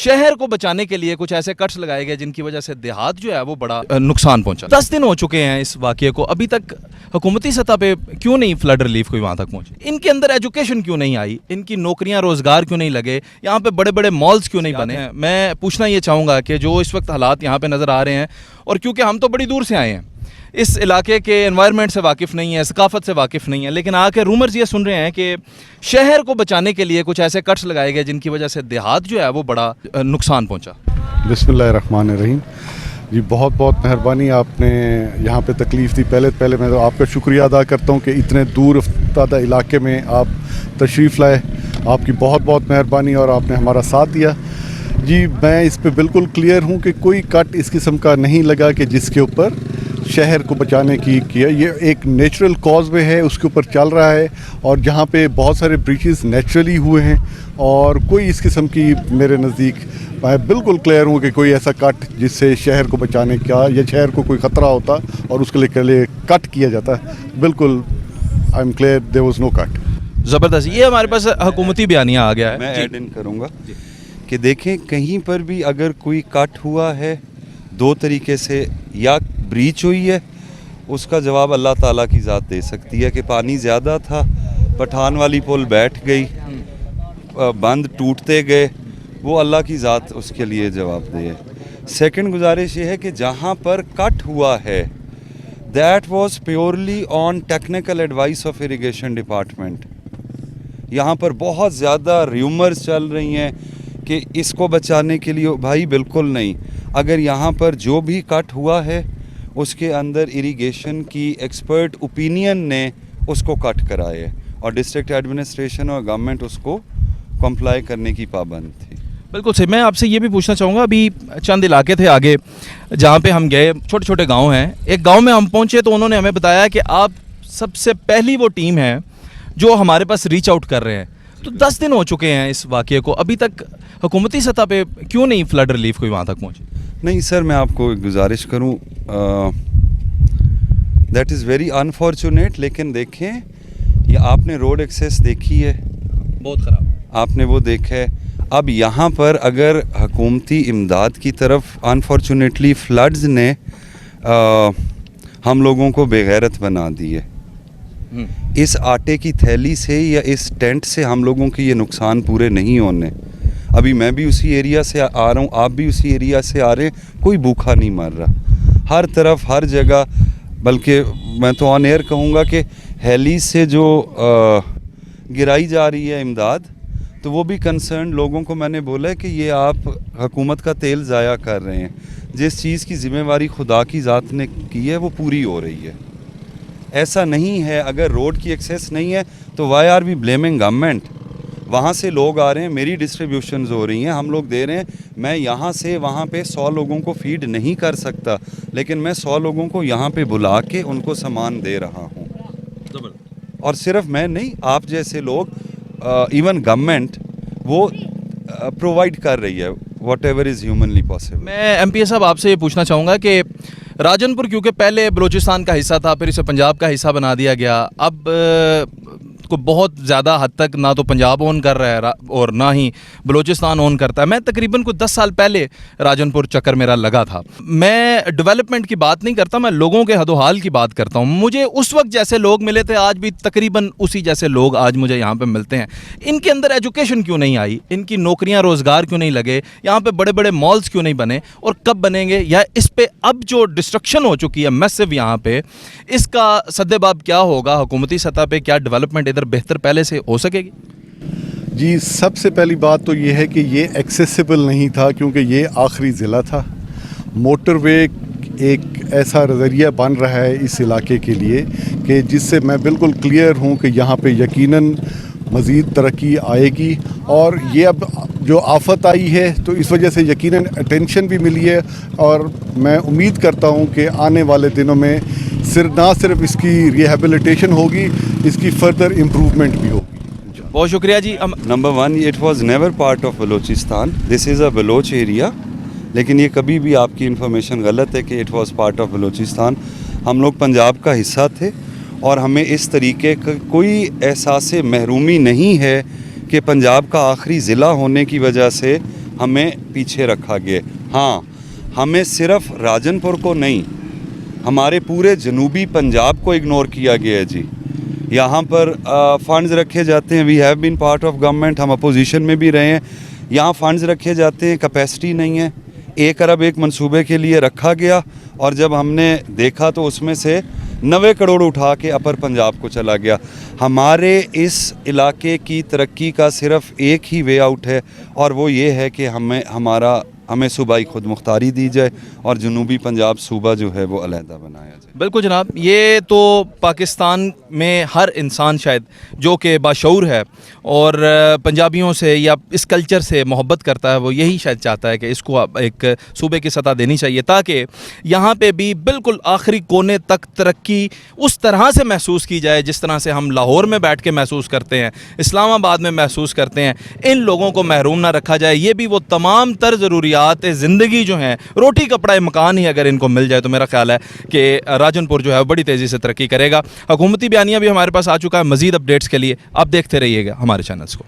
शहर को बचाने के लिए कुछ ऐसे कट्स लगाए गए जिनकी वजह से देहात जो है वो बड़ा नुकसान पहुंचा। 10 दिन हो चुके हैं इस वाक़ये को, अभी तक हुकूमती सतह पे क्यों नहीं फ्लड रिलीफ कोई वहाँ तक पहुंची? इनके अंदर एजुकेशन क्यों नहीं आई? इनकी नौकरियां रोज़गार क्यों नहीं लगे? यहाँ पे बड़े बड़े मॉल्स क्यों नहीं बने? मैं पूछना ये चाहूँगा कि जो इस वक्त हालात यहाँ पे नज़र आ रहे हैं, और क्योंकि हम तो बड़ी दूर से आए हैं, इस इलाके के एनवायरनमेंट से वाकिफ़ नहीं है, सकाफ़त से वाकिफ़ नहीं है, लेकिन आके रूमर्स ये सुन रहे हैं कि शहर को बचाने के लिए कुछ ऐसे कट्स लगाए गए जिनकी वजह से देहात जो है वो बड़ा नुकसान पहुंचा। बिस्मिल्लाहिर्रहमानिर्रहीम। जी बहुत बहुत मेहरबानी, आपने यहाँ पे तकलीफ़ दी। पहले मैं तो आपका शुक्रिया अदा करता हूँ कि इतने दूर अफ्तादा इलाके में आप तशरीफ़ लाए। आपकी बहुत बहुत मेहरबानी और आपने हमारा साथ दिया। जी मैं इस पे बिल्कुल क्लियर हूँ कि कोई कट इस किस्म का नहीं लगा कि जिसके ऊपर शहर को बचाने की किया। ये एक नेचुरल कॉज में है, उसके ऊपर चल रहा है, और जहाँ पे बहुत सारे ब्रीचेस नेचुरली हुए हैं, और कोई इस किस्म की मेरे नज़दीक मैं बिल्कुल क्लियर हूँ कि कोई ऐसा कट जिससे शहर को बचाने का या शहर को कोई ख़तरा होता और उसके लिए कट किया जाता, बिल्कुल I am clear there was no cut. ज़बरदस्त। ये हमारे पास हुकूमती बयानिया आ गया है। मैं ऐड इन करूँगा कि देखें कहीं पर भी अगर कोई कट हुआ है दो तरीके से, या ब्रीच हुई है, उसका जवाब अल्लाह ताला की ज़ात दे सकती है कि पानी ज़्यादा था, पठान वाली पुल बैठ गई, बंद टूटते गए, वो अल्लाह की ज़ात उसके लिए जवाब दे। सेकंड गुजारिश ये है कि जहाँ पर कट हुआ है that was purely on technical advice of irrigation department. यहाँ पर बहुत ज़्यादा र्यूमर्स चल रही हैं कि इसको बचाने के लिए, भाई बिल्कुल नहीं। अगर यहाँ पर जो भी कट हुआ है उसके अंदर इरिगेशन की एक्सपर्ट ओपिनियन ने उसको कट कराए है, और डिस्ट्रिक्ट एडमिनिस्ट्रेशन और गवर्नमेंट उसको कंप्लाई करने की पाबंद थी। बिल्कुल सही। मैं आपसे ये भी पूछना चाहूँगा, अभी चंद इलाके थे आगे जहाँ पे हम गए, छोटे छोटे गांव हैं। एक गांव में हम पहुँचे तो उन्होंने हमें बताया कि आप सबसे पहली वो टीम है जो हमारे पास रीच आउट कर रहे हैं। तो 10 दिन हो चुके हैं इस वाक़ये को, अभी तक हुकूमती सतह पे क्यों नहीं फ्लड रिलीफ कोई वहाँ तक पहुँची? नहीं सर, मैं आपको गुजारिश करूँ, दैट इज़ वेरी अनफॉर्चुनेट। लेकिन देखें, ये आपने रोड एक्सेस देखी है, बहुत ख़राब, आपने वो देखा है। अब यहाँ पर अगर हुकूमती इमदाद की तरफ अनफॉर्चुनेटली फ्लड्स ने हम लोगों को बेगैरत बना दी है। इस आटे की थैली से या इस टेंट से हम लोगों के ये नुकसान पूरे नहीं होने। अभी मैं भी उसी एरिया से आ रहा हूँ, आप भी उसी एरिया से आ रहे हैं, कोई भूखा नहीं मर रहा हर तरफ हर जगह। बल्कि मैं तो ऑन एयर कहूँगा कि हेली से जो गिराई जा रही है इमदाद, तो वो भी कंसर्न लोगों को मैंने बोला है कि ये आप हुकूमत का तेल ज़ाया कर रहे हैं। जिस चीज़ की ज़िम्मेवारी खुदा की ज़ात ने की है वो पूरी हो रही है। ऐसा नहीं है, अगर रोड की एक्सेस नहीं है तो why are we blaming government? वहाँ से लोग आ रहे हैं, मेरी डिस्ट्रीब्यूशंस हो रही हैं, हम लोग दे रहे हैं। मैं यहाँ से वहाँ पे 100 लोगों को फीड नहीं कर सकता, लेकिन मैं 100 लोगों को यहाँ पे बुला के उनको सामान दे रहा हूँ। और सिर्फ मैं नहीं, आप जैसे लोग, इवन गवर्नमेंट वो प्रोवाइड कर रही है what ever is humanly possible. मैं एमपीए साहब आपसे ये पूछना चाहूँगा कि राजनपुर क्योंकि पहले बलूचिस्तान का हिस्सा था, फिर इसे पंजाब का हिस्सा बना दिया गया, अब को बहुत ज़्यादा हद तक ना तो पंजाब ओन कर रहा है और ना ही बलूचिस्तान ओन करता है। मैं तकरीबन कुछ 10 साल पहले राजनपुर चक्कर मेरा लगा था। मैं डेवलपमेंट की बात नहीं करता, मैं लोगों के हदोहाल की बात करता हूँ। मुझे उस वक्त जैसे लोग मिले थे, आज भी तकरीबन उसी जैसे लोग आज मुझे यहाँ पे मिलते हैं। इनके अंदर एजुकेशन क्यों नहीं आई? इनकी नौकरियाँ रोज़गार क्यों नहीं लगे? यहाँ पे बड़े बड़े मॉल्स क्यों नहीं बने और कब बनेंगे? या इस पे अब जो डिस्ट्रक्शन हो चुकी है मैसिव यहाँ पे, इसका सद्देबाब क्या होगा हुकूमती सतह पे? क्या डेवलपमेंट इधर बेहतर पहले से हो सकेगी? जी सबसे पहली बात तो ये है कि ये एक्सेसिबल नहीं था, क्योंकि ये आखिरी ज़िला था। मोटरवे एक ऐसा नज़रिया बन रहा है इस इलाके के लिए कि जिससे मैं बिल्कुल क्लियर हूँ कि यहाँ पे यकीनन मज़ीद तरक्की आएगी। और ये अब जो आफत आई है तो इस वजह से यकीनन अटेंशन भी मिली है, और मैं उम्मीद करता हूँ कि आने वाले दिनों में ना सिर्फ इसकी रिहेबिलिटेशन होगी, इसकी फर्दर इम्प्रूवमेंट भी होगी। बहुत शुक्रिया जी। Number 1, it was never part of Balochistan, this is a Baloch area. लेकिन ये कभी भी आपकी इन्फॉर्मेशन गलत है कि it was part of Balochistan. हम लोग पंजाब का हिस्सा थे और हमें इस तरीके का कोई एहसास महरूमी नहीं है कि पंजाब का आखिरी ज़िला होने की वजह से ہمیں پیچھے رکھا گیا. ہاں ہمیں صرف راجن پور کو نہیں, ہمارے پورے جنوبی پنجاب کو اگنور کیا گیا ہے جی. یہاں پر فنڈز رکھے جاتے ہیں, we have been part of government, ہم اپوزیشن میں بھی رہے ہیں. یہاں فنڈز رکھے جاتے ہیں, کیپیسٹی نہیں ہے. 1 ارب ایک منصوبے کے لیے رکھا گیا, اور جب ہم نے دیکھا تو اس میں سے 90 کروڑ اٹھا کے اپر پنجاب کو چلا گیا. ہمارے اس علاقے کی ترقی کا صرف ایک ہی وے آؤٹ ہے, اور وہ یہ ہے کہ ہمیں صوبائی خود مختاری دی جائے اور جنوبی پنجاب صوبہ جو ہے وہ علیحدہ بنایا جائے. بالکل جناب, یہ تو پاکستان میں ہر انسان شاید جو کہ باشعور ہے اور پنجابیوں سے یا اس کلچر سے محبت کرتا ہے, وہ یہی شاید چاہتا ہے کہ اس کو ایک صوبے کی سطح دینی چاہیے, تاکہ یہاں پہ بھی بالکل آخری کونے تک ترقی اس طرح سے محسوس کی جائے جس طرح سے ہم لاہور میں بیٹھ کے محسوس کرتے ہیں, اسلام آباد میں محسوس کرتے ہیں. ان لوگوں کو محروم نہ رکھا جائے. یہ بھی وہ تمام تر ضروریات زندگی جو ہیں, روٹی کپڑا مکان ہی اگر ان کو مل جائے تو میرا خیال ہے کہ راجن پور جو ہے بڑی تیزی سے ترقی کرے گا. حکومتی بیانیہ بھی ہمارے پاس آ چکا ہے. مزید اپڈیٹس کے لیے آپ دیکھتے رہیے گا ہمارے چینلز کو.